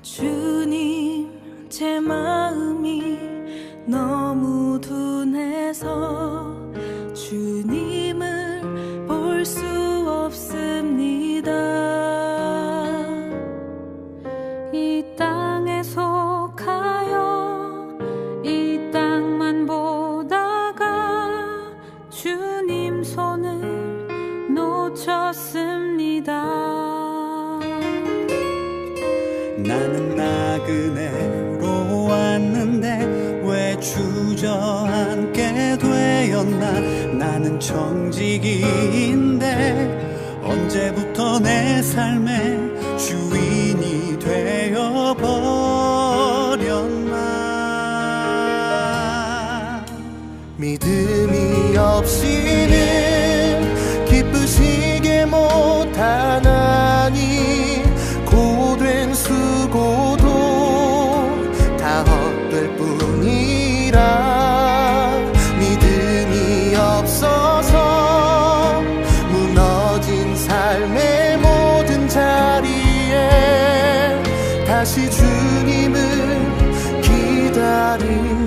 주님, 제 마음이 너무 둔해서 주님을 볼 수 없습니다. 이 땅에 속하여 이 땅만 보다가 주님 손을 놓쳤습니다. 나는 나그네로 왔는데 왜 주저앉게 되었나. 나는 청지기인데 언제부터 내 삶의 주인이 되어버렸나. 믿음이 없이는 기쁘시게 못하나니 고된 수고도 다 헛될 뿐이라. 믿음이 없어서 무너진 삶의 모든 자리에 다시 주님을 기다립니다.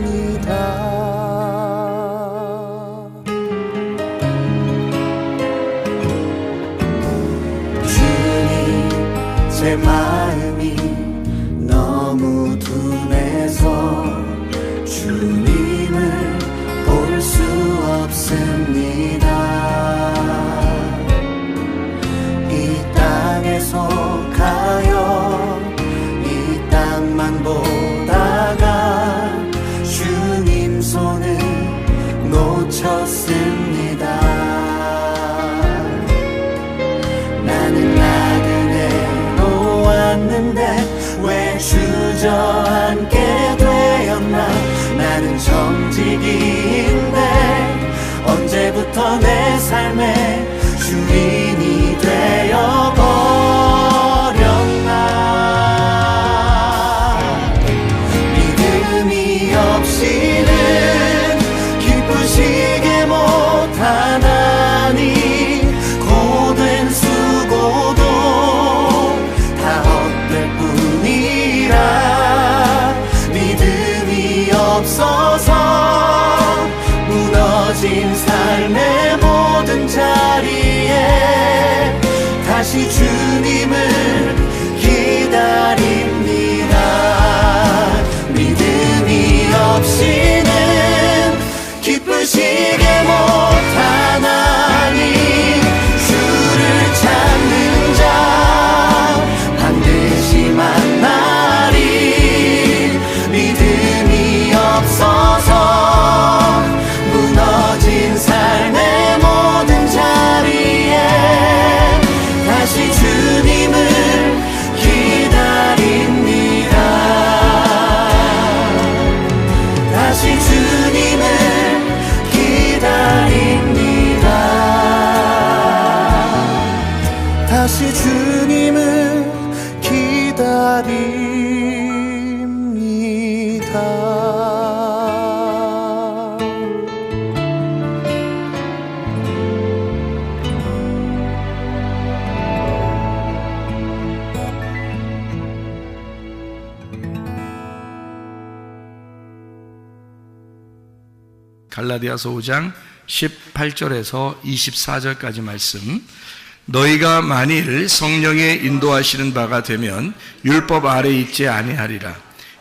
제 마음이 너무 둔해서 주님을 볼 수 없습니다. 이 땅에 속하여 이 땅만 보다가 주님 손을 놓쳤습니다. 나는 나그네로 왔는데 왜 주저앉게 되었나. 나는 정직인데 언제부터 내 삶의 주인이 되어버렸나. 믿음이 없이는 기쁘시게 못하나니 고된 수고도 다 헛될 뿐이라. 믿음이 없어서 무너진 삶의 모든 자리에 다시 주님을 기다립니다. 믿음이 없이는 기쁘시게 못하나니 주를 찾는 자 반드시 만나리. 믿음이 없어서 무너진 삶의 모든 자리에 다시 주님을 기다립니다. 다시 주님을 기다립니다. 다시 주님을 기다립니다. 갈라디아서 5장 18절에서 24절까지 말씀. 너희가 만일 성령의 인도하시는 바가 되면 율법 아래 있지 아니하리라.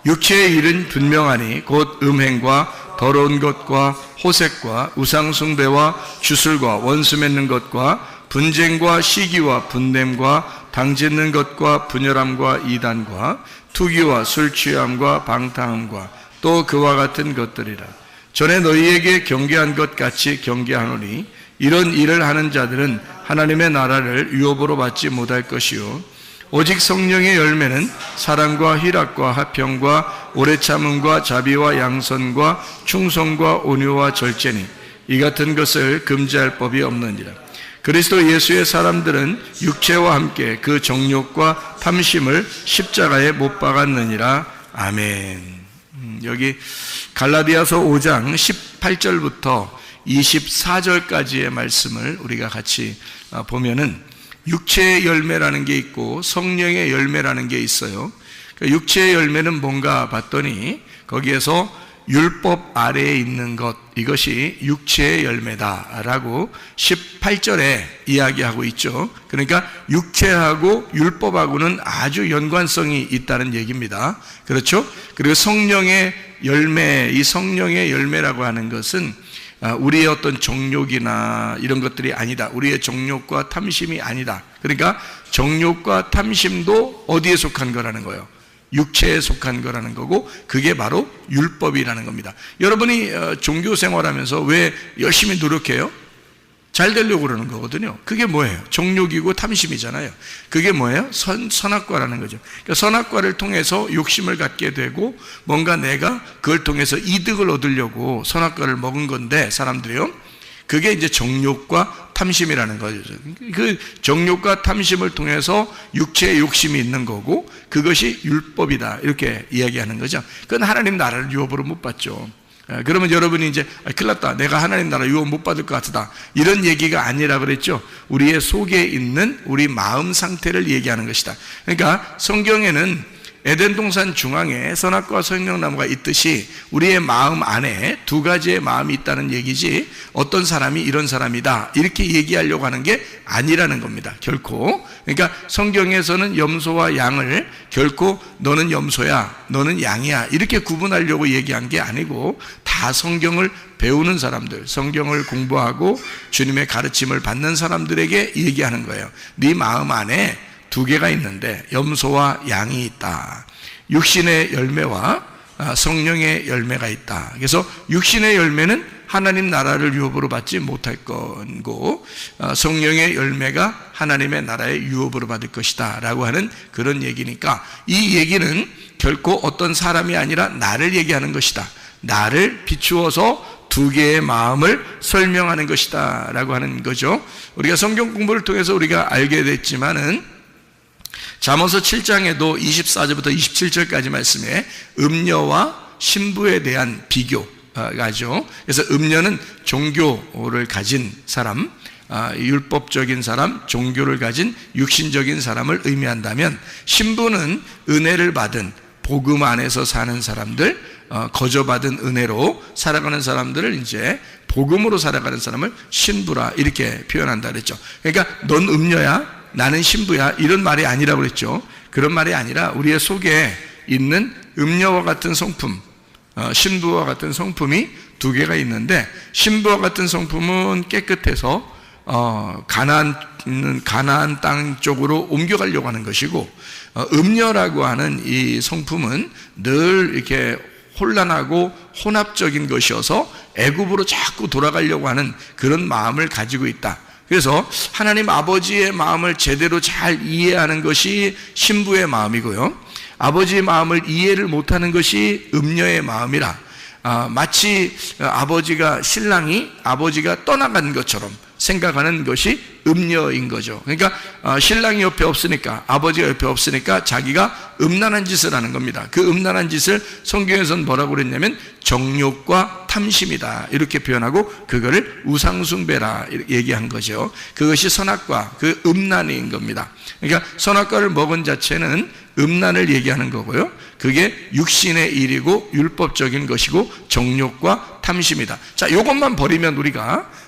육체의 일은 분명하니 곧 음행과 더러운 것과 호색과 우상숭배와 주술과 원수 맺는 것과 분쟁과 시기와 분냄과 당짓는 것과 분열함과 이단과 투기와 술 취함과 방탕함과 또 그와 같은 것들이라. 전에 너희에게 경계한 것 같이 경계하노니 이런 일을 하는 자들은 하나님의 나라를 유업으로 받지 못할 것이요 오직 성령의 열매는 사랑과 희락과 화평과 오래 참음과 자비와 양선과 충성과 온유와 절제니 이 같은 것을 금지할 법이 없느니라. 그리스도 예수의 사람들은 육체와 함께 그 정욕과 탐심을 십자가에 못 박았느니라. 아멘. 여기 갈라디아서 5장 18절부터 24절까지의 말씀을 우리가 같이 보면은 육체의 열매라는 게 있고 성령의 열매라는 게 있어요. 육체의 열매는 뭔가 봤더니 거기에서 율법 아래에 있는 것, 이것이 육체의 열매다라고 18절에 이야기하고 있죠. 그러니까 육체하고 율법하고는 아주 연관성이 있다는 얘기입니다. 그렇죠? 그리고 성령의 열매, 이 성령의 열매라고 하는 것은 우리의 어떤 정욕이나 이런 것들이 아니다. 우리의 정욕과 탐심이 아니다. 그러니까 정욕과 탐심도 어디에 속한 거라는 거예요? 육체에 속한 거라는 거고, 그게 바로 율법이라는 겁니다. 여러분이 종교 생활하면서 왜 열심히 노력해요? 잘 되려고 그러는 거거든요. 그게 뭐예요? 정욕이고 탐심이잖아요. 그게 뭐예요? 선악과라는 거죠. 그러니까 선악과를 통해서 욕심을 갖게 되고 뭔가 내가 그걸 통해서 이득을 얻으려고 선악과를 먹은 건데, 사람들이요, 그게 이제 정욕과 탐심이라는 거죠. 그 정욕과 탐심을 통해서 육체의 욕심이 있는 거고, 그것이 율법이다, 이렇게 이야기하는 거죠. 그건 하나님 나라를 유업으로 못 받죠. 그러면 여러분이 이제 큰일 났다, 내가 하나님 나라 유업 못 받을 것 같다, 이런 얘기가 아니라 그랬죠. 우리의 속에 있는 우리 마음 상태를 얘기하는 것이다. 그러니까 성경에는 에덴 동산 중앙에 선악과 생명나무가 있듯이 우리의 마음 안에 두 가지의 마음이 있다는 얘기지, 어떤 사람이 이런 사람이다 이렇게 얘기하려고 하는 게 아니라는 겁니다. 결코. 그러니까 성경에서는 염소와 양을 결코 너는 염소야, 너는 양이야 이렇게 구분하려고 얘기한 게 아니고, 다 성경을 배우는 사람들, 성경을 공부하고 주님의 가르침을 받는 사람들에게 얘기하는 거예요. 네 마음 안에 두 개가 있는데 염소와 양이 있다. 육신의 열매와 성령의 열매가 있다. 그래서 육신의 열매는 하나님 나라를 유업으로 받지 못할 거고, 성령의 열매가 하나님의 나라의 유업으로 받을 것이다 라고 하는 그런 얘기니까, 이 얘기는 결코 어떤 사람이 아니라 나를 얘기하는 것이다. 나를 비추어서 두 개의 마음을 설명하는 것이다 라고 하는 거죠. 우리가 성경 공부를 통해서 우리가 알게 됐지만은 잠언서 7장에도 24절부터 27절까지 말씀에 음녀와 신부에 대한 비교가죠. 그래서 음녀는 종교를 가진 사람, 율법적인 사람, 종교를 가진 육신적인 사람을 의미한다면, 신부는 은혜를 받은 복음 안에서 사는 사람들, 거저받은 은혜로 살아가는 사람들을 이제 복음으로 살아가는 사람을 신부라 이렇게 표현한다 그랬죠. 그러니까 넌 음녀야, 나는 신부야, 이런 말이 아니라고 그랬죠. 그런 말이 아니라 우리의 속에 있는 음녀와 같은 성품, 신부와 같은 성품이 두 개가 있는데, 신부와 같은 성품은 깨끗해서 가나안 땅 쪽으로 옮겨가려고 하는 것이고, 음녀라고 하는 이 성품은 늘 이렇게 혼란하고 혼합적인 것이어서 애굽으로 자꾸 돌아가려고 하는 그런 마음을 가지고 있다. 그래서 하나님 아버지의 마음을 제대로 잘 이해하는 것이 신부의 마음이고요, 아버지의 마음을 이해를 못하는 것이 음녀의 마음이라, 마치 신랑이 아버지가 떠나간 것처럼 생각하는 것이 음녀인 거죠. 그러니까 신랑이 옆에 없으니까, 아버지가 옆에 없으니까 자기가 음란한 짓을 하는 겁니다. 그 음란한 짓을 성경에서는 뭐라고 그랬냐면 정욕과 탐심이다 이렇게 표현하고, 그거를 우상숭배라 얘기한 거죠. 그것이 선악과, 그 음란인 겁니다. 그러니까 선악과를 먹은 자체는 음란을 얘기하는 거고요, 그게 육신의 일이고 율법적인 것이고 정욕과 탐심이다. 자, 이것만 버리면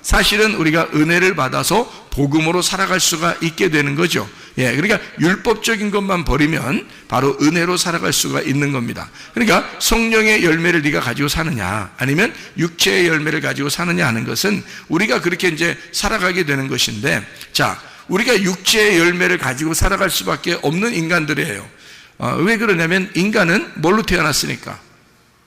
사실은 우리가 은혜를 받아서 복음으로 살아갈 수가 있게 되는 거죠. 예, 그러니까 율법적인 것만 버리면 바로 은혜로 살아갈 수가 있는 겁니다. 그러니까 성령의 열매를 네가 가지고 사느냐, 아니면 육체의 열매를 가지고 사느냐 하는 것은 우리가 그렇게 이제 살아가게 되는 것인데, 자, 우리가 육체의 열매를 가지고 살아갈 수밖에 없는 인간들이에요. 왜 그러냐면 인간은 뭘로 태어났으니까?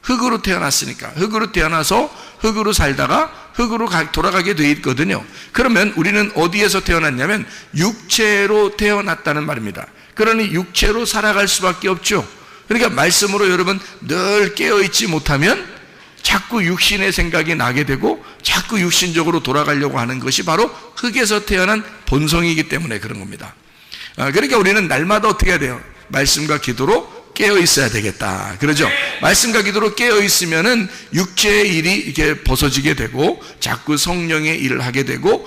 흙으로 태어났으니까. 흙으로 태어나서 흙으로 살다가 흙으로 돌아가게 돼 있거든요. 그러면 우리는 어디에서 태어났냐면 육체로 태어났다는 말입니다. 그러니 육체로 살아갈 수밖에 없죠. 그러니까 말씀으로 여러분 늘 깨어있지 못하면 자꾸 육신의 생각이 나게 되고 자꾸 육신적으로 돌아가려고 하는 것이 바로 흙에서 태어난 본성이기 때문에 그런 겁니다. 그러니까 우리는 날마다 어떻게 해야 돼요? 말씀과 기도로 깨어 있어야 되겠다. 그러죠? 말씀과 기도로 깨어 있으면은 육체의 일이 이렇게 벗어지게 되고 자꾸 성령의 일을 하게 되고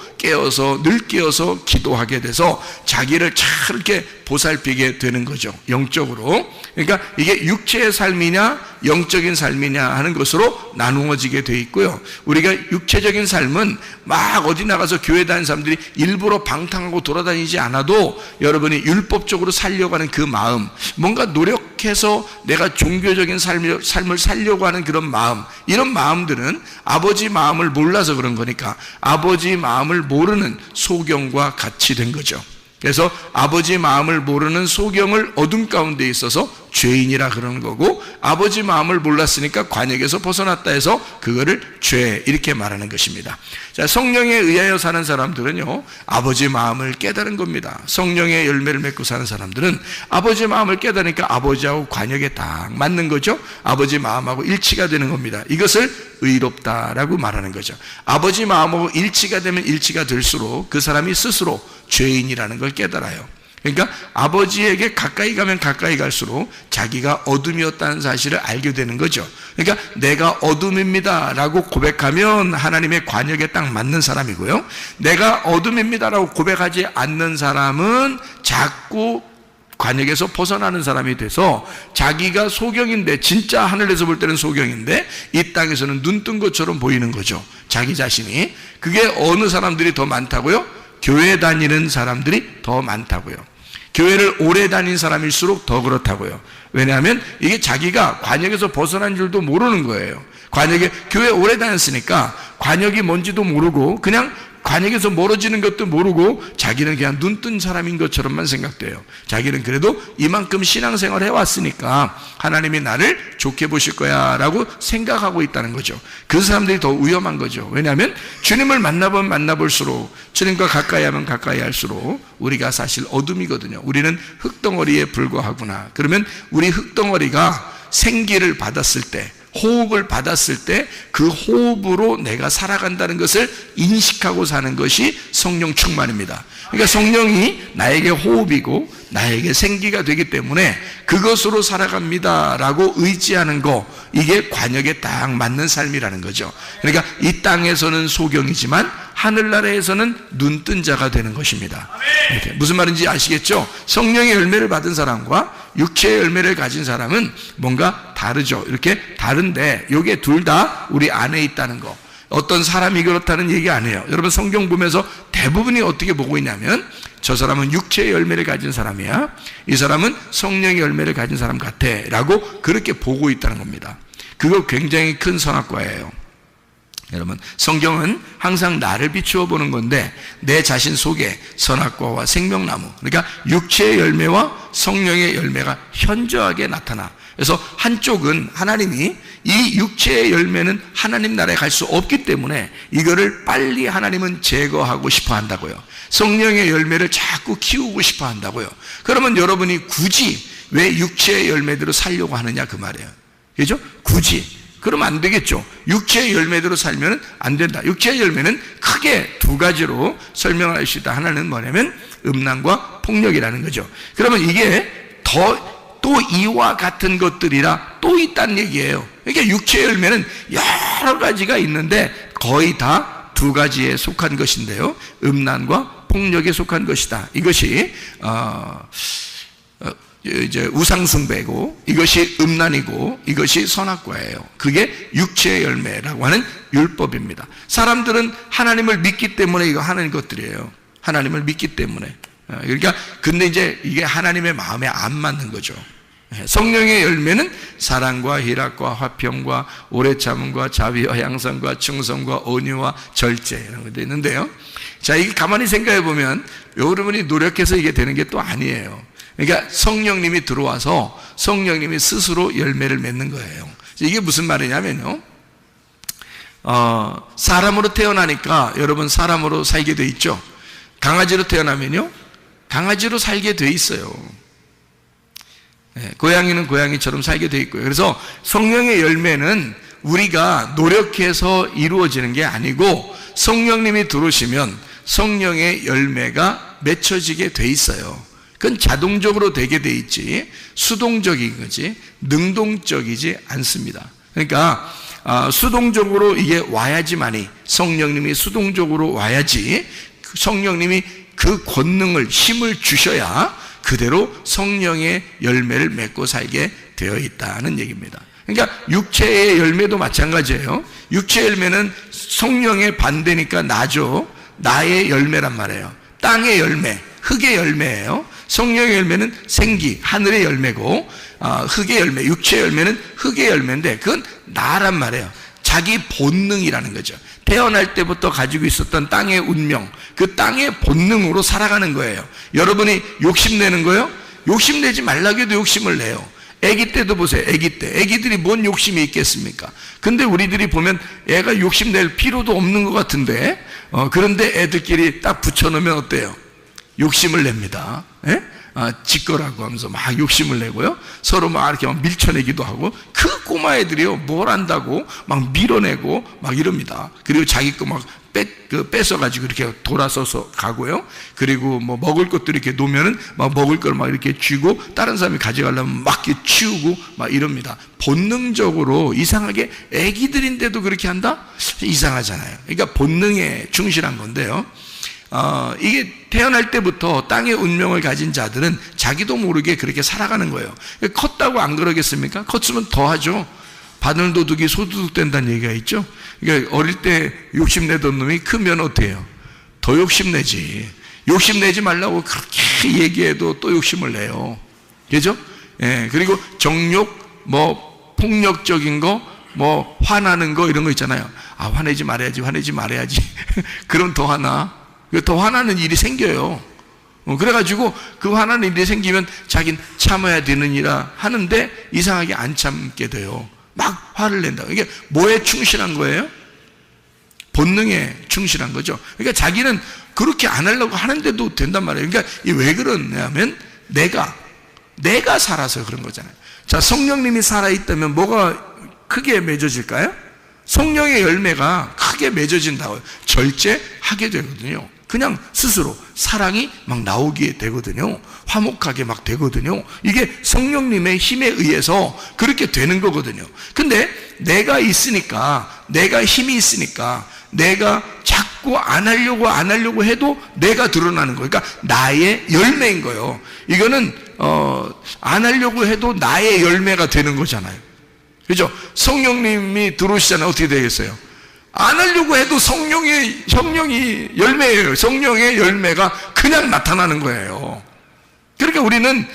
늘 깨어서 기도하게 돼서 자기를 잘 이렇게 보살피게 되는 거죠. 영적으로. 그러니까 이게 육체의 삶이냐 영적인 삶이냐 하는 것으로 나누어지게 돼 있고요. 우리가 육체적인 삶은 막 어디 나가서 교회 다니는 사람들이 일부러 방탕하고 돌아다니지 않아도 여러분이 율법적으로 살려고 하는 그 마음, 뭔가 노력해서 내가 종교적인 삶을 살려고 하는 그런 마음, 이런 마음들은 아버지 마음을 몰라서 그런 거니까 아버지 마음을 모르는 소경과 같이 된 거죠. 그래서 아버지 마음을 모르는 소경을 어둠 가운데 있어서 죄인이라 그러는 거고, 아버지 마음을 몰랐으니까 관역에서 벗어났다 해서 그거를 죄, 이렇게 말하는 것입니다. 자, 성령에 의하여 사는 사람들은요, 아버지 마음을 깨달은 겁니다. 성령의 열매를 맺고 사는 사람들은 아버지 마음을 깨달으니까 아버지하고 관역에 딱 맞는 거죠. 아버지 마음하고 일치가 되는 겁니다. 이것을 의롭다라고 말하는 거죠. 아버지 마음하고 일치가 되면 일치가 될수록 그 사람이 스스로 죄인이라는 걸 깨달아요. 그러니까 아버지에게 가까이 가면 가까이 갈수록 자기가 어둠이었다는 사실을 알게 되는 거죠. 그러니까 내가 어둠입니다 라고 고백하면 하나님의 관역에 딱 맞는 사람이고요, 내가 어둠입니다 라고 고백하지 않는 사람은 자꾸 관역에서 벗어나는 사람이 돼서 자기가 소경인데, 진짜 하늘에서 볼 때는 소경인데 이 땅에서는 눈 뜬 것처럼 보이는 거죠. 자기 자신이. 그게 어느 사람들이 더 많다고요? 교회 다니는 사람들이 더 많다고요. 교회를 오래 다닌 사람일수록 더 그렇다고요. 왜냐하면 이게 자기가 관역에서 벗어난 줄도 모르는 거예요. 교회 오래 다녔으니까 관역이 뭔지도 모르고 그냥 관역에서 멀어지는 것도 모르고 자기는 그냥 눈 뜬 사람인 것처럼만 생각돼요. 자기는 그래도 이만큼 신앙생활을 해왔으니까 하나님이 나를 좋게 보실 거야 라고 생각하고 있다는 거죠. 그 사람들이 더 위험한 거죠. 왜냐하면 주님을 만나보면 만나볼수록, 주님과 가까이 하면 가까이 할수록 우리가 사실 어둠이거든요. 우리는 흙덩어리에 불과하구나. 그러면 우리 흙덩어리가 생기를 받았을 때, 호흡을 받았을 때 그 호흡으로 내가 살아간다는 것을 인식하고 사는 것이 성령 충만입니다. 그러니까 성령이 나에게 호흡이고 나에게 생기가 되기 때문에 그것으로 살아갑니다 라고 의지하는 거, 이게 관역에 딱 맞는 삶이라는 거죠. 그러니까 이 땅에서는 소경이지만 하늘나라에서는 눈뜬 자가 되는 것입니다. 이렇게. 무슨 말인지 아시겠죠? 성령의 열매를 받은 사람과 육체의 열매를 가진 사람은 뭔가 다르죠. 이렇게 다른데 이게 둘 다 우리 안에 있다는 거. 어떤 사람이 그렇다는 얘기 아니에요. 여러분 성경 보면서 대부분이 어떻게 보고 있냐면, 저 사람은 육체의 열매를 가진 사람이야, 이 사람은 성령의 열매를 가진 사람 같아 라고 그렇게 보고 있다는 겁니다. 그거 굉장히 큰 선악과예요. 여러분, 성경은 항상 나를 비추어 보는 건데 내 자신 속에 선악과와 생명나무, 그러니까 육체의 열매와 성령의 열매가 현저하게 나타나. 그래서 한쪽은 하나님이 이 육체의 열매는 하나님 나라에 갈 수 없기 때문에 이거를 빨리 하나님은 제거하고 싶어 한다고요. 성령의 열매를 자꾸 키우고 싶어 한다고요. 그러면 여러분이 굳이 왜 육체의 열매대로 살려고 하느냐 그 말이에요. 그죠? 굳이. 그러면 안 되겠죠. 육체의 열매대로 살면 안 된다. 육체의 열매는 크게 두 가지로 설명할 수 있다. 하나는 뭐냐면 음란과 폭력이라는 거죠. 그러면 이게 또 이와 같은 것들이라 또 있다는 얘기예요. 그러니까 육체의 열매는 여러 가지가 있는데 거의 다 두 가지에 속한 것인데요, 음란과 폭력에 속한 것이다. 이것이 이제 우상숭배고, 이것이 음란이고, 이것이 선악과예요. 그게 육체의 열매라고 하는 율법입니다. 사람들은 하나님을 믿기 때문에 이거 하는 것들이에요. 하나님을 믿기 때문에. 그러니까 근데 이제 이게 하나님의 마음에 안 맞는 거죠. 성령의 열매는 사랑과 희락과 화평과 오래 참음과 자비와 양선과 충성과 온유와 절제, 이런 것도 있는데요. 자, 이게 가만히 생각해 보면 여러분이 노력해서 이게 되는 게 또 아니에요. 그러니까 성령님이 들어와서 성령님이 스스로 열매를 맺는 거예요. 이게 무슨 말이냐면요, 사람으로 태어나니까 여러분 사람으로 살게 돼 있죠. 강아지로 태어나면요, 강아지로 살게 돼 있어요. 고양이는 고양이처럼 살게 돼 있고요. 그래서 성령의 열매는 우리가 노력해서 이루어지는 게 아니고 성령님이 들어오시면 성령의 열매가 맺혀지게 돼 있어요. 그건 자동적으로 되게 돼 있지 수동적인 거지 능동적이지 않습니다. 그러니까 수동적으로 이게 와야지만이 성령님이 수동적으로 와야지 성령님이 그 권능을 힘을 주셔야 그대로 성령의 열매를 맺고 살게 되어 있다는 얘기입니다. 그러니까 육체의 열매도 마찬가지예요. 육체의 열매는 성령의 반대니까 나죠. 나의 열매란 말이에요. 땅의 열매, 흙의 열매예요. 성령의 열매는 생기, 하늘의 열매고 흙의 열매, 육체의 열매는 흙의 열매인데 그건 나란 말이에요. 자기 본능이라는 거죠. 태어날 때부터 가지고 있었던 땅의 운명, 그 땅의 본능으로 살아가는 거예요. 여러분이 욕심내는 거예요? 욕심내지 말라고 해도 욕심을 내요. 아기 때도 보세요. 아기 때. 아기들이 뭔 욕심이 있겠습니까? 근데 우리들이 보면 애가 욕심낼 필요도 없는 것 같은데 그런데 애들끼리 딱 붙여놓으면 어때요? 욕심을 냅니다. 예? 지 거라고 하면서 막 욕심을 내고요. 서로 막 이렇게 막 밀쳐내기도 하고 그 꼬마 애들이요. 뭘 안다고 막 밀어내고 막 이럽니다. 그리고 자기 거 막 뺏어가지고 이렇게 돌아서서 가고요. 그리고 뭐 먹을 것도 이렇게 놓으면은 막 먹을 걸 막 이렇게 쥐고 다른 사람이 가져가려면 막 이렇게 치우고 막 이럽니다. 본능적으로 이상하게 애기들인데도 그렇게 한다? 이상하잖아요. 그러니까 본능에 충실한 건데요. 이게 태어날 때부터 땅의 운명을 가진 자들은 자기도 모르게 그렇게 살아가는 거예요. 컸다고 안 그러겠습니까? 컸으면 더 하죠. 바늘도둑이 소도둑 된다는 얘기가 있죠. 그러니까 어릴 때 욕심내던 놈이 크면 어때요? 더 욕심내지. 욕심내지 말라고 그렇게 얘기해도 또 욕심을 내요. 그죠? 예, 그리고 정욕, 뭐 폭력적인 거, 뭐 화나는 거 이런 거 있잖아요. 화내지 말아야지, 화내지 말아야지. 그럼 더 화나. 더 화나는 일이 생겨요. 그래가지고 그 화나는 일이 생기면 자기는 참아야 되느니라 하는데 이상하게 안 참게 돼요. 막 화를 낸다. 이게 뭐에 충실한 거예요? 본능에 충실한 거죠. 그러니까 자기는 그렇게 안 하려고 하는데도 된단 말이에요. 그러니까 왜 그러냐면 내가 살아서 그런 거잖아요. 자, 성령님이 살아있다면 뭐가 크게 맺어질까요? 성령의 열매가 크게 맺어진다고요. 절제하게 되거든요. 그냥 스스로 사랑이 막 나오게 되거든요. 화목하게 막 되거든요. 이게 성령님의 힘에 의해서 그렇게 되는 거거든요. 근데 내가 있으니까, 내가 힘이 있으니까 내가 자꾸 안 하려고 해도 내가 드러나는 거예요. 그러니까 나의 열매인 거예요. 이거는 안 하려고 해도 나의 열매가 되는 거잖아요. 그죠? 성령님이 들어오시잖아요. 어떻게 되겠어요? 안 하려고 해도 성령이 열매예요. 성령의 열매가 그냥 나타나는 거예요. 그러니까 우리는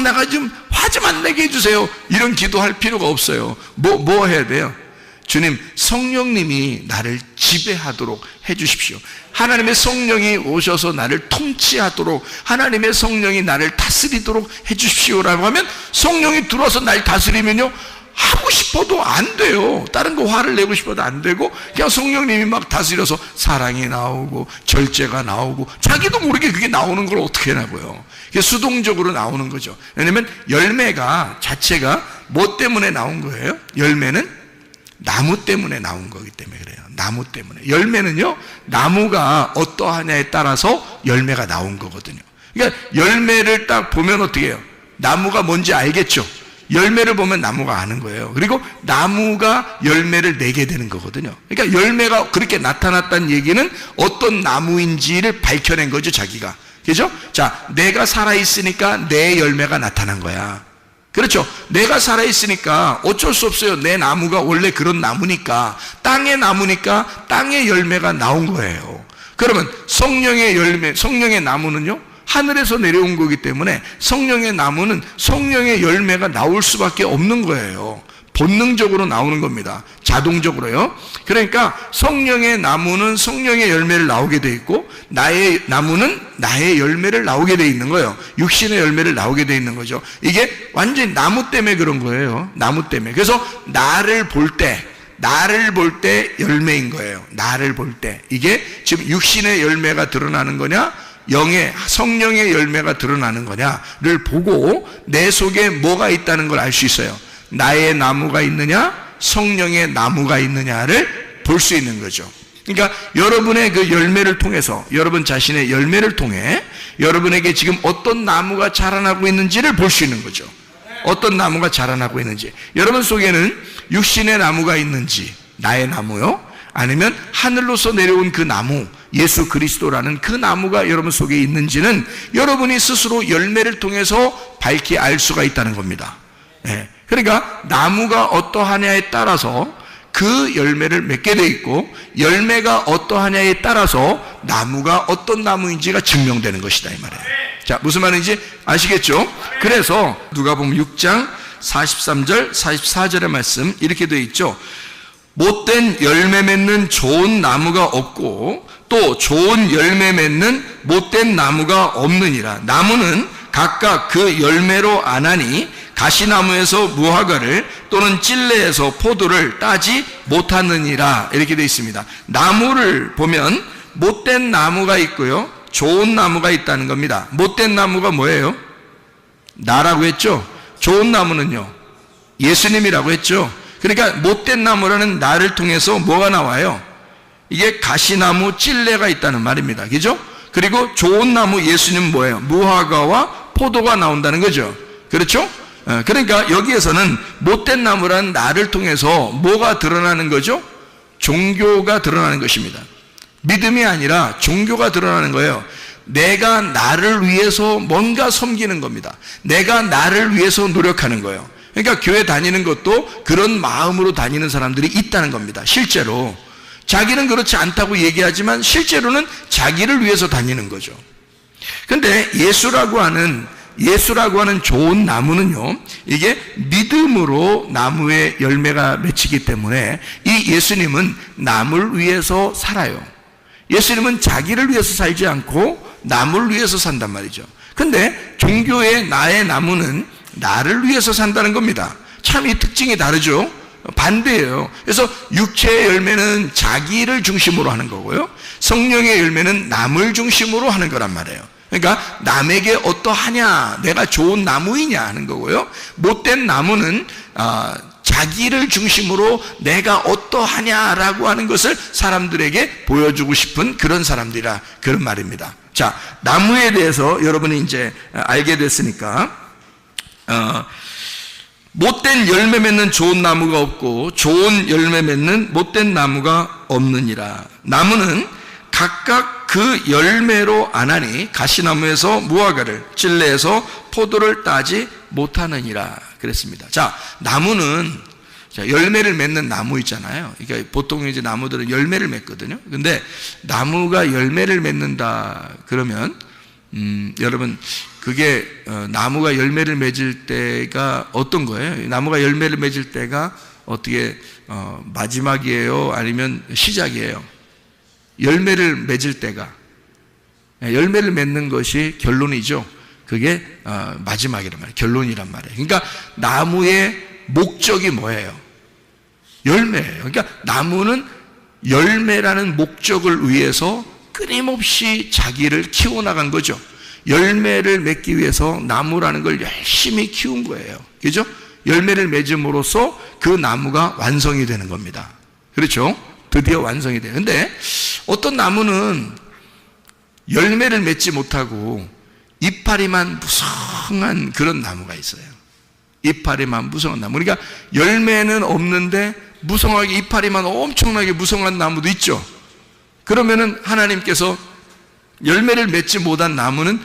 내가 좀 화 좀 안 내게 해주세요. 이런 기도할 필요가 없어요. 뭐 해야 돼요? 주님, 성령님이 나를 지배하도록 해주십시오. 하나님의 성령이 오셔서 나를 통치하도록, 하나님의 성령이 나를 다스리도록 해주십시오라고 하면 성령이 들어와서 날 다스리면요, 하고 싶어도 안 돼요. 다른 거 화를 내고 싶어도 안 되고 그냥 성령님이 막 다스려서 사랑이 나오고 절제가 나오고 자기도 모르게 그게 나오는 걸 어떻게 하냐고요. 그게 수동적으로 나오는 거죠. 왜냐하면 열매가 자체가 뭐 때문에 나온 거예요? 열매는 나무 때문에 나온 거기 때문에 그래요. 나무 때문에. 열매는요, 나무가 어떠하냐에 따라서 열매가 나온 거거든요. 그러니까 열매를 딱 보면 어떻게 해요? 나무가 뭔지 알겠죠? 열매를 보면 나무가 아는 거예요. 그리고 나무가 열매를 내게 되는 거거든요. 그러니까 열매가 그렇게 나타났다는 얘기는 어떤 나무인지를 밝혀낸 거죠, 자기가. 그죠? 자, 내가 살아있으니까 내 열매가 나타난 거야. 그렇죠? 내가 살아있으니까 어쩔 수 없어요. 내 나무가 원래 그런 나무니까, 땅의 나무니까 땅의 열매가 나온 거예요. 그러면 성령의 열매, 성령의 나무는요, 하늘에서 내려온 거기 때문에 성령의 나무는 성령의 열매가 나올 수밖에 없는 거예요. 본능적으로 나오는 겁니다. 자동적으로요. 그러니까 성령의 나무는 성령의 열매를 나오게 돼 있고, 나의 나무는 나의 열매를 나오게 돼 있는 거예요. 육신의 열매를 나오게 돼 있는 거죠. 이게 완전히 나무 때문에 그런 거예요. 나무 때문에. 그래서 나를 볼 때 열매인 거예요. 나를 볼 때. 이게 지금 육신의 열매가 드러나는 거냐, 영의 성령의 열매가 드러나는 거냐를 보고 내 속에 뭐가 있다는 걸 알 수 있어요. 나의 나무가 있느냐, 성령의 나무가 있느냐를 볼 수 있는 거죠. 그러니까 여러분의 그 열매를 통해서, 여러분 자신의 열매를 통해 여러분에게 지금 어떤 나무가 자라나고 있는지를 볼 수 있는 거죠. 어떤 나무가 자라나고 있는지, 여러분 속에는 육신의 나무가 있는지, 나의 나무요, 아니면 하늘로서 내려온 그 나무, 예수 그리스도라는 그 나무가 여러분 속에 있는지는 여러분이 스스로 열매를 통해서 밝히 알 수가 있다는 겁니다. 그러니까 나무가 어떠하냐에 따라서 그 열매를 맺게 돼 있고, 열매가 어떠하냐에 따라서 나무가 어떤 나무인지가 증명되는 것이다, 이 말이에요. 자, 무슨 말인지 아시겠죠? 그래서 누가복음 6장 43절 44절의 말씀 이렇게 되어 있죠. 못된 열매 맺는 좋은 나무가 없고 또 좋은 열매 맺는 못된 나무가 없느니라. 나무는 각각 그 열매로 아나니 가시나무에서 무화과를 또는 찔레에서 포도를 따지 못하느니라. 이렇게 되어 있습니다. 나무를 보면 못된 나무가 있고요, 좋은 나무가 있다는 겁니다. 못된 나무가 뭐예요? 나라고 했죠. 좋은 나무는요, 예수님이라고 했죠. 그러니까 못된 나무라는 나를 통해서 뭐가 나와요? 이게 가시나무, 찔레가 있다는 말입니다. 그죠? 그리고 좋은 나무 예수님은 뭐예요? 무화과와 포도가 나온다는 거죠. 그렇죠? 그러니까 여기에서는 못된 나무라는 나를 통해서 뭐가 드러나는 거죠? 종교가 드러나는 것입니다. 믿음이 아니라 종교가 드러나는 거예요. 내가 나를 위해서 뭔가 섬기는 겁니다. 내가 나를 위해서 노력하는 거예요. 그러니까 교회 다니는 것도 그런 마음으로 다니는 사람들이 있다는 겁니다. 실제로 자기는 그렇지 않다고 얘기하지만 실제로는 자기를 위해서 다니는 거죠. 근데 예수라고 하는 좋은 나무는요, 이게 믿음으로 나무의 열매가 맺히기 때문에 이 예수님은 남을 위해서 살아요. 예수님은 자기를 위해서 살지 않고 남을 위해서 산단 말이죠. 근데 종교의 나의 나무는 나를 위해서 산다는 겁니다. 참 이 특징이 다르죠. 반대예요. 그래서 육체의 열매는 자기를 중심으로 하는 거고요, 성령의 열매는 남을 중심으로 하는 거란 말이에요. 그러니까 남에게 어떠하냐, 내가 좋은 나무이냐 하는 거고요, 못된 나무는 자기를 중심으로 내가 어떠하냐라고 하는 것을 사람들에게 보여주고 싶은 그런 사람들이라, 그런 말입니다. 자, 나무에 대해서 여러분이 이제 알게 됐으니까, 못된 열매 맺는 좋은 나무가 없고 좋은 열매 맺는 못된 나무가 없느니라. 나무는 각각 그 열매로 아나니 가시나무에서 무화과를, 찔레에서 포도를 따지 못하느니라 그랬습니다. 자, 나무는 열매를 맺는 나무 있잖아요. 그러니까 보통 이제 나무들은 열매를 맺거든요. 근데 나무가 열매를 맺는다 그러면 여러분, 그게 나무가 열매를 맺을 때가 어떤 거예요? 나무가 열매를 맺을 때가 어떻게 마지막이에요? 아니면 시작이에요? 열매를 맺을 때가, 열매를 맺는 것이 결론이죠. 그게 마지막이란 말이에요. 결론이란 말이에요. 그러니까 나무의 목적이 뭐예요? 열매예요. 그러니까 나무는 열매라는 목적을 위해서 끊임없이 자기를 키워나간 거죠. 열매를 맺기 위해서 나무라는 걸 열심히 키운 거예요. 그죠? 열매를 맺음으로써 그 나무가 완성이 되는 겁니다. 그렇죠? 드디어 완성이 돼요. 근데 어떤 나무는 열매를 맺지 못하고 이파리만 무성한 그런 나무가 있어요. 이파리만 무성한 나무. 그러니까 열매는 없는데 무성하게 이파리만 엄청나게 무성한 나무도 있죠. 그러면은 하나님께서 열매를 맺지 못한 나무는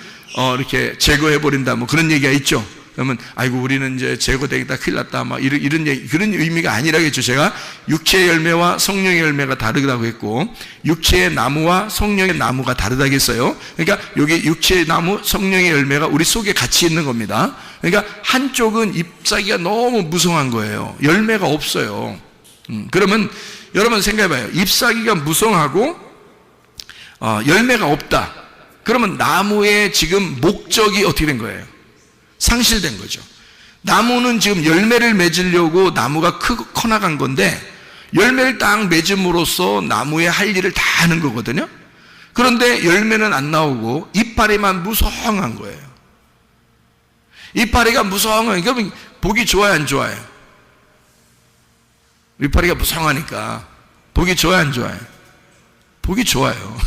이렇게 제거해버린다, 뭐 그런 얘기가 있죠. 그러면 아이고 우리는 이제 제거되겠다, 큰일 났다, 막 이런 얘기, 그런 의미가 아니라겠죠. 제가 육체의 열매와 성령의 열매가 다르다고 했고, 육체의 나무와 성령의 나무가 다르다고 했어요. 그러니까 여기 육체의 나무, 성령의 열매가 우리 속에 같이 있는 겁니다. 그러니까 한쪽은 잎사귀가 너무 무성한 거예요. 열매가 없어요. 그러면 여러분 생각해봐요. 잎사귀가 무성하고 열매가 없다. 그러면 나무의 지금 목적이 어떻게 된 거예요? 상실된 거죠. 나무는 지금 열매를 맺으려고 나무가 커나간 건데, 열매를 딱 맺음으로써 나무의 할 일을 다 하는 거거든요. 그런데 열매는 안 나오고 이파리만 무성한 거예요. 이파리가 무성한, 그러면 보기 좋아요, 안 좋아요? 이파리가 무성하니까. 보기 좋아요, 안 좋아요? 보기 좋아요.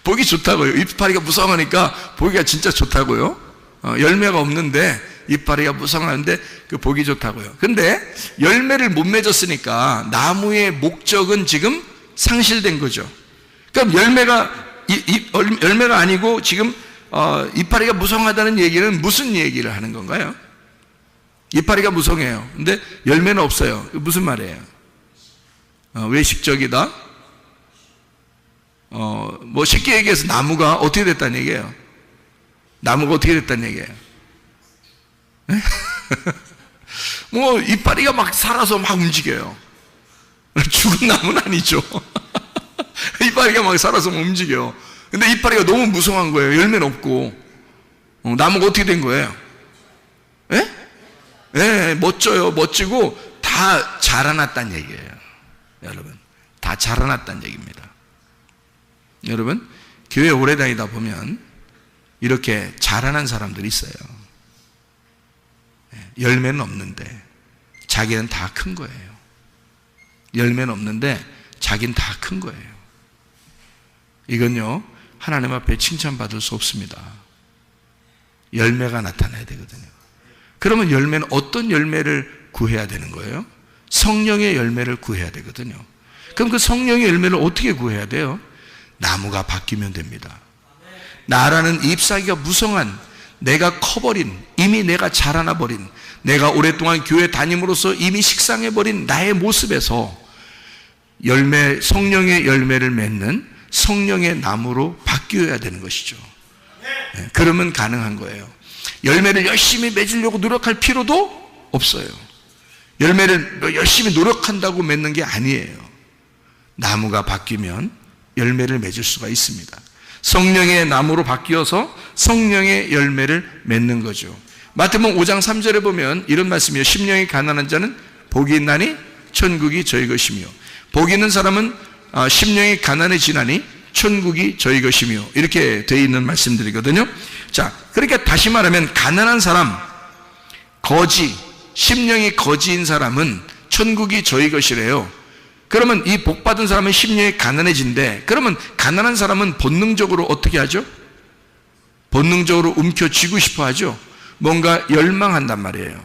보기 좋다고요. 이파리가 무성하니까 보기가 진짜 좋다고요. 열매가 없는데 이파리가 무성하는데 그 보기 좋다고요. 근데 열매를 못 맺었으니까 나무의 목적은 지금 상실된 거죠. 그럼 열매가 아니고 지금 이파리가 무성하다는 얘기는 무슨 얘기를 하는 건가요? 이파리가 무성해요. 근데 열매는 없어요. 무슨 말이에요? 외식적이다? 뭐 쉽게 얘기해서 나무가 어떻게 됐다는 얘기예요? 나무가 어떻게 됐다는 얘기예요? 뭐 이파리가 막 살아서 막 움직여요. 죽은 나무는 아니죠. 이파리가 막 살아서 움직여. 근데 이파리가 너무 무성한 거예요. 열매는 없고. 나무가 어떻게 된 거예요? 멋져요. 멋지고 다 자라났다는 얘기예요. 여러분, 다 자라났다는 얘기입니다. 여러분, 교회 오래 다니다 보면 이렇게 자라난 사람들이 있어요. 열매는 없는데 자기는 다 큰 거예요. 열매는 없는데 자기는 다 큰 거예요. 이건요, 하나님 앞에 칭찬받을 수 없습니다. 열매가 나타나야 되거든요. 그러면 열매는 어떤 열매를 구해야 되는 거예요? 성령의 열매를 구해야 되거든요. 그럼 그 성령의 열매를 어떻게 구해야 돼요? 나무가 바뀌면 됩니다. 나라는 잎사귀가 무성한, 내가 커버린, 이미 내가 자라나 버린, 내가 오랫동안 교회 다님으로써 이미 식상해버린 나의 모습에서 성령의 열매를 맺는 성령의 나무로 바뀌어야 되는 것이죠. 그러면 가능한 거예요. 열매를 열심히 맺으려고 노력할 필요도 없어요. 열매를 열심히 노력한다고 맺는 게 아니에요. 나무가 바뀌면 열매를 맺을 수가 있습니다. 성령의 나무로 바뀌어서 성령의 열매를 맺는 거죠. 마태복음 5장 3절에 보면 이런 말씀이에요. 심령이 가난한 자는 복이 있나니 천국이 저희 것이며, 복이 있는 사람은 심령이 가난해지나니 천국이 저희 것이며, 이렇게 되어 있는 말씀들이거든요. 자, 그러니까 다시 말하면 가난한 사람, 심령이 거지인 사람은 천국이 저희 것이래요. 그러면 이 복 받은 사람은 심령이 가난해진대. 그러면 가난한 사람은 본능적으로 어떻게 하죠? 본능적으로 움켜쥐고 싶어 하죠. 뭔가 열망한단 말이에요.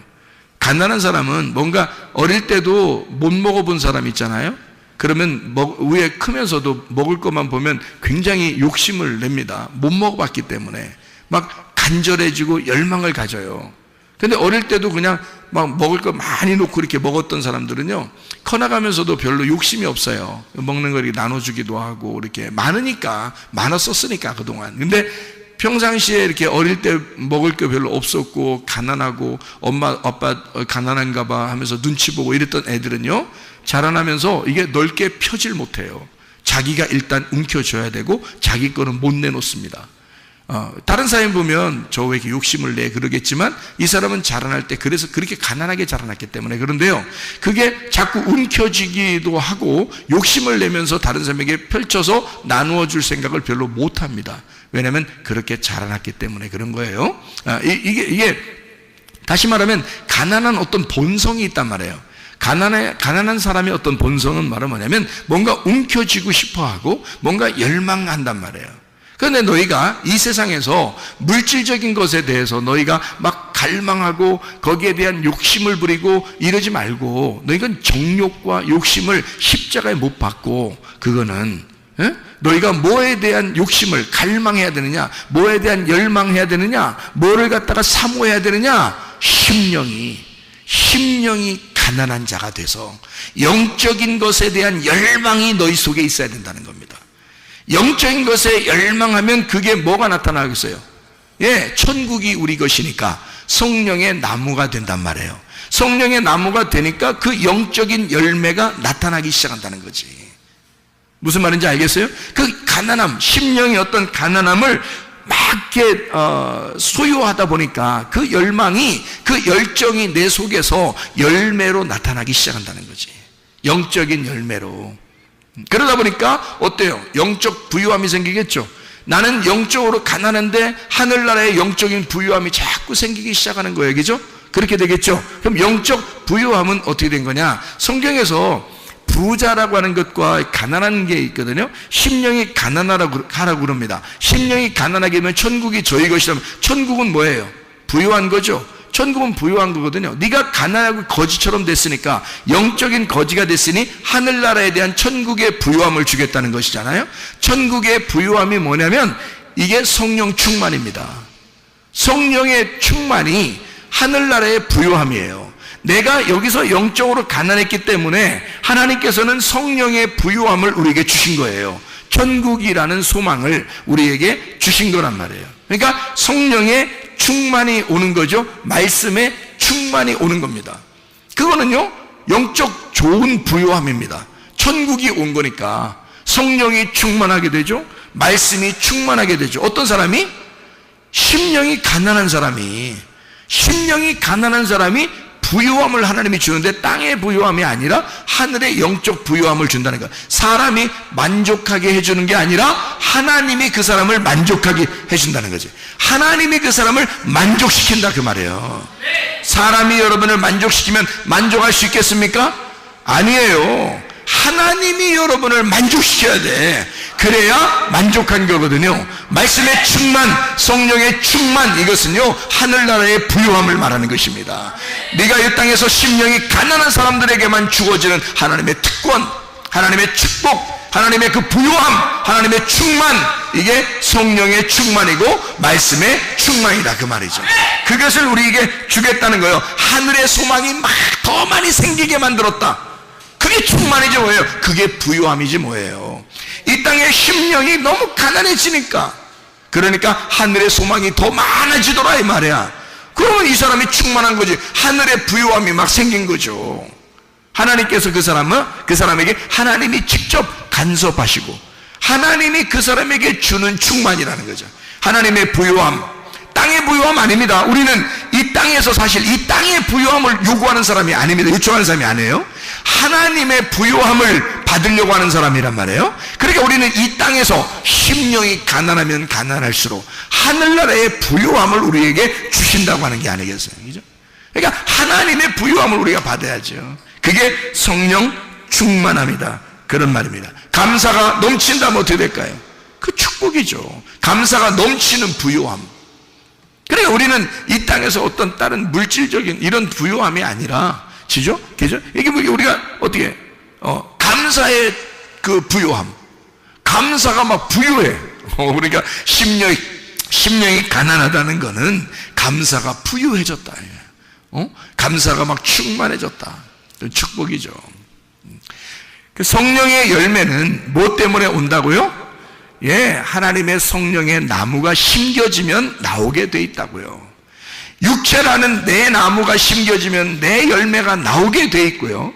가난한 사람은 뭔가 어릴 때도 못 먹어본 사람 있잖아요. 그러면 위에 크면서도 먹을 것만 보면 굉장히 욕심을 냅니다. 못 먹어봤기 때문에 막 간절해지고 열망을 가져요. 근데 어릴 때도 그냥 막 먹을 거 많이 놓고 이렇게 먹었던 사람들은요, 커나가면서도 별로 욕심이 없어요. 먹는 거 이렇게 나눠주기도 하고, 이렇게 많았었으니까 그동안. 근데 평상시에 이렇게 어릴 때 먹을 게 별로 없었고, 가난하고, 엄마, 아빠 가난한가 봐 하면서 눈치 보고 이랬던 애들은요, 자라나면서 이게 넓게 펴질 못해요. 자기가 일단 움켜줘야 되고, 자기 거는 못 내놓습니다. 다른 사람 보면 저 왜 이렇게 욕심을 내 그러겠지만, 이 사람은 자라날 때 그래서 그렇게 가난하게 자라났기 때문에 그런데요, 그게 자꾸 움켜쥐기도 하고 욕심을 내면서 다른 사람에게 펼쳐서 나누어 줄 생각을 별로 못 합니다. 왜냐하면 그렇게 자라났기 때문에 그런 거예요. 이게 다시 말하면 가난한 어떤 본성이 있단 말이에요. 가난한 사람의 어떤 본성은 뭐냐면 뭔가 움켜쥐고 싶어 하고 뭔가 열망한단 말이에요. 그런데 너희가 이 세상에서 물질적인 것에 대해서 너희가 막 갈망하고 거기에 대한 욕심을 부리고 이러지 말고, 너희가 정욕과 욕심을 십자가에 못 박고, 그거는 너희가 뭐에 대한 욕심을 갈망해야 되느냐, 뭐에 대한 열망해야 되느냐, 뭐를 갖다가 사모해야 되느냐, 심령이 가난한 자가 돼서 영적인 것에 대한 열망이 너희 속에 있어야 된다는 겁니다. 영적인 것에 열망하면 그게 뭐가 나타나겠어요? 천국이 우리 것이니까 성령의 나무가 된단 말이에요. 성령의 나무가 되니까 그 영적인 열매가 나타나기 시작한다는 거지. 무슨 말인지 알겠어요? 그 가난함, 심령의 어떤 가난함을 막 이렇게 소유하다 보니까 그 열망이, 그 열정이 내 속에서 열매로 나타나기 시작한다는 거지. 영적인 열매로. 그러다 보니까 어때요? 영적 부유함이 생기겠죠. 나는 영적으로 가난한데 하늘나라의 영적인 부유함이 자꾸 생기기 시작하는 거예요. 그죠? 그렇게 되겠죠. 그럼 영적 부유함은 어떻게 된 거냐? 성경에서 부자라고 하는 것과 가난한 게 있거든요. 심령이 가난하라고 그럽니다. 심령이 가난하게 하면 천국이 저희 것이라면, 천국은 뭐예요? 부유한 거죠. 천국은 부유한 거거든요. 네가 가난하고 거지처럼 됐으니까, 영적인 거지가 됐으니 하늘나라에 대한 천국의 부유함을 주겠다는 것이잖아요. 천국의 부유함이 뭐냐면 이게 성령 충만입니다. 성령의 충만이 하늘나라의 부유함이에요. 내가 여기서 영적으로 가난했기 때문에 하나님께서는 성령의 부유함을 우리에게 주신 거예요. 천국이라는 소망을 우리에게 주신 거란 말이에요. 그러니까 성령의 충만이 오는 거죠. 말씀의 충만이 오는 겁니다. 그거는요, 영적 좋은 부유함입니다. 천국이 온 거니까 성령이 충만하게 되죠. 말씀이 충만하게 되죠. 어떤 사람이? 심령이 가난한 사람이 부유함을 하나님이 주는데 땅의 부유함이 아니라 하늘의 영적 부유함을 준다는 거예요. 사람이 만족하게 해주는 게 아니라 하나님이 그 사람을 만족하게 해준다는 거지. 하나님이 그 사람을 만족시킨다 그 말이에요. 사람이 여러분을 만족시키면 만족할 수 있겠습니까? 아니에요. 하나님이 여러분을 만족시켜야 돼. 그래야 만족한 거거든요. 말씀의 충만, 성령의 충만, 이것은요 하늘나라의 부유함을 말하는 것입니다. 네가 이 땅에서 심령이 가난한 사람들에게만 주어지는 하나님의 특권, 하나님의 축복, 하나님의 그 부유함, 하나님의 충만, 이게 성령의 충만이고 말씀의 충만이다 그 말이죠. 그것을 우리에게 주겠다는 거예요. 하늘의 소망이 막 더 많이 생기게 만들었다. 그게 충만이지 뭐예요? 그게 부유함이지 뭐예요? 이 땅의 심령이 너무 가난해지니까, 그러니까 하늘의 소망이 더 많아지더라 이 말이야. 그러면 이 사람이 충만한 거지. 하늘의 부유함이 막 생긴 거죠. 하나님께서 그 사람에게 하나님이 직접 간섭하시고 하나님이 그 사람에게 주는 충만이라는 거죠. 하나님의 부유함, 땅의 부유함 아닙니다. 우리는 이 땅에서 사실 이 땅의 부유함을 요구하는 사람이 아닙니다. 요청하는 사람이 아니에요. 하나님의 부유함을 받으려고 하는 사람이란 말이에요. 그러니까 우리는 이 땅에서 심령이 가난하면 가난할수록 하늘나라의 부유함을 우리에게 주신다고 하는 게 아니겠어요? 그죠? 그러니까 하나님의 부유함을 우리가 받아야죠. 그게 성령 충만함이다, 그런 말입니다. 감사가 넘친다면 어떻게 될까요? 그 축복이죠. 감사가 넘치는 부유함. 그러니까 우리는 이 땅에서 어떤 다른 물질적인 이런 부유함이 아니라, 지죠? 그죠? 이게 우리가 어떻게, 감사의 그 부유함. 감사가 막 부유해. 그러니까 심령이 가난하다는 거는 감사가 부유해졌다. 감사가 막 충만해졌다. 축복이죠. 그 성령의 열매는 뭐 때문에 온다고요? 하나님의 성령의 나무가 심겨지면 나오게 돼 있다고요. 육체라는 내 나무가 심겨지면 내 열매가 나오게 돼 있고요.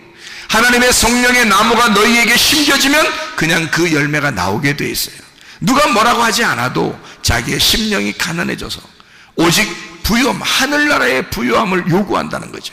하나님의 성령의 나무가 너희에게 심겨지면 그냥 그 열매가 나오게 돼 있어요. 누가 뭐라고 하지 않아도 자기의 심령이 가난해져서 오직 부유함, 하늘나라의 부유함을 요구한다는 거죠.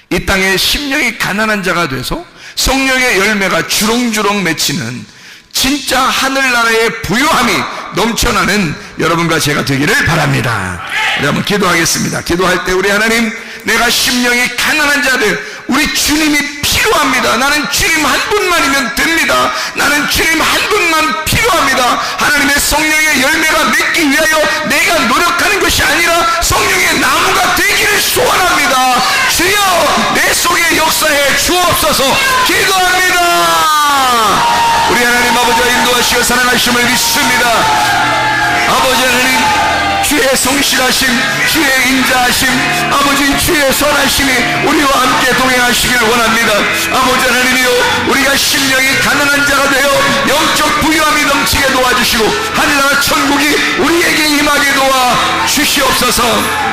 이 땅에 심령이 가난한 자가 돼서 성령의 열매가 주렁주렁 맺히는 진짜 하늘나라의 부유함이 넘쳐나는 여러분과 제가 되기를 바랍니다. 우리 한번 기도하겠습니다. 기도할 때 우리 하나님, 내가 심령이 가난한 자들, 우리 주님이 필요합니다. 나는 주님 한 분만이면 됩니다. 나는 주님 한 분만 필요합니다. 하나님의 성령의 열매가 맺기 위하여 내가 노력하는 것이 아니라 성령의 나무가 되기를 소원합니다. 주여, 내 속에 역사해 주옵소서. 기도합니다. 우리 하나님 아버지와 인도하시고 사랑하심을 믿습니다. 아버지 하나님, 주의 성실하심, 주의 인자하심, 아버지 주의 선하심이 우리와 함께 동행하시길 원합니다. 아버지 하나님이여, 우리가 심령이 가난한 자가 되어 영적 부유함이 넘치게 도와주시고 하늘나라 천국이 우리에게 임하게 도와 주시옵소서.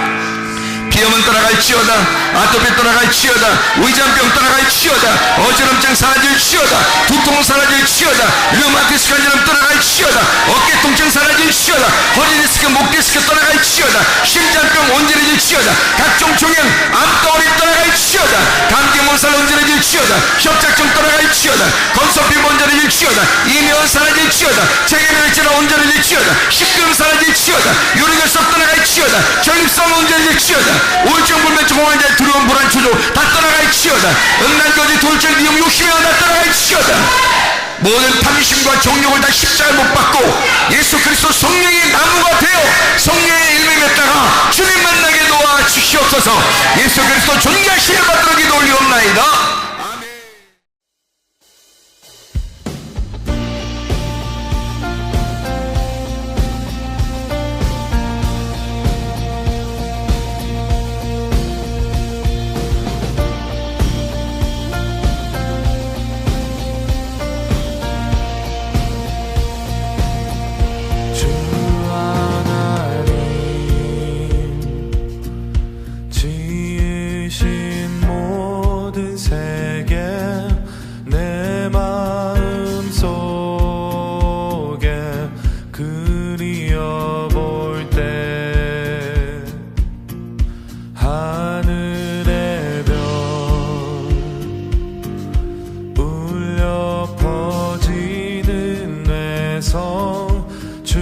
비염은 떠나갈지어다, 아토피 떠나갈지어다, 위장병 떠나갈지어다, 어지럼증 사라질지어다, 두통 사라질지어다, 류마티스 관절염 떠나갈지어다, 어깨 통증 사라질지어다, 허리 디스크, 목 디스크 떠나갈지어다, 심장병 온전해질지어다, 각종 종양, 암덩어리 떠나갈지어다, 감기 몸살 온전해질지어다, 협착증 떠나갈지어다, 건소피 온전해질지어다, 이면 사라질지어다, 체계혈액질환 온전해질지어다, 식금 사라질지어다, 유리결석 떠나갈지어다, 전립선 온전해질지어다, 우울증 불면 공황자 두려움 불안 초조 다 떠나갈지어다. 음란거지 돌절 미움 욕심이 다 떠나갈지어다. 모든 탐심과 정욕을 다 십자가에 못 박고 예수 그리스도 성령의 나무가 되어 성령의 일을 맺다가 주님 만나게 도와 주시옵소서. 예수 그리스도 존귀하시게 받들어 기도 올리옵나이다. 울려 퍼지는 내성 주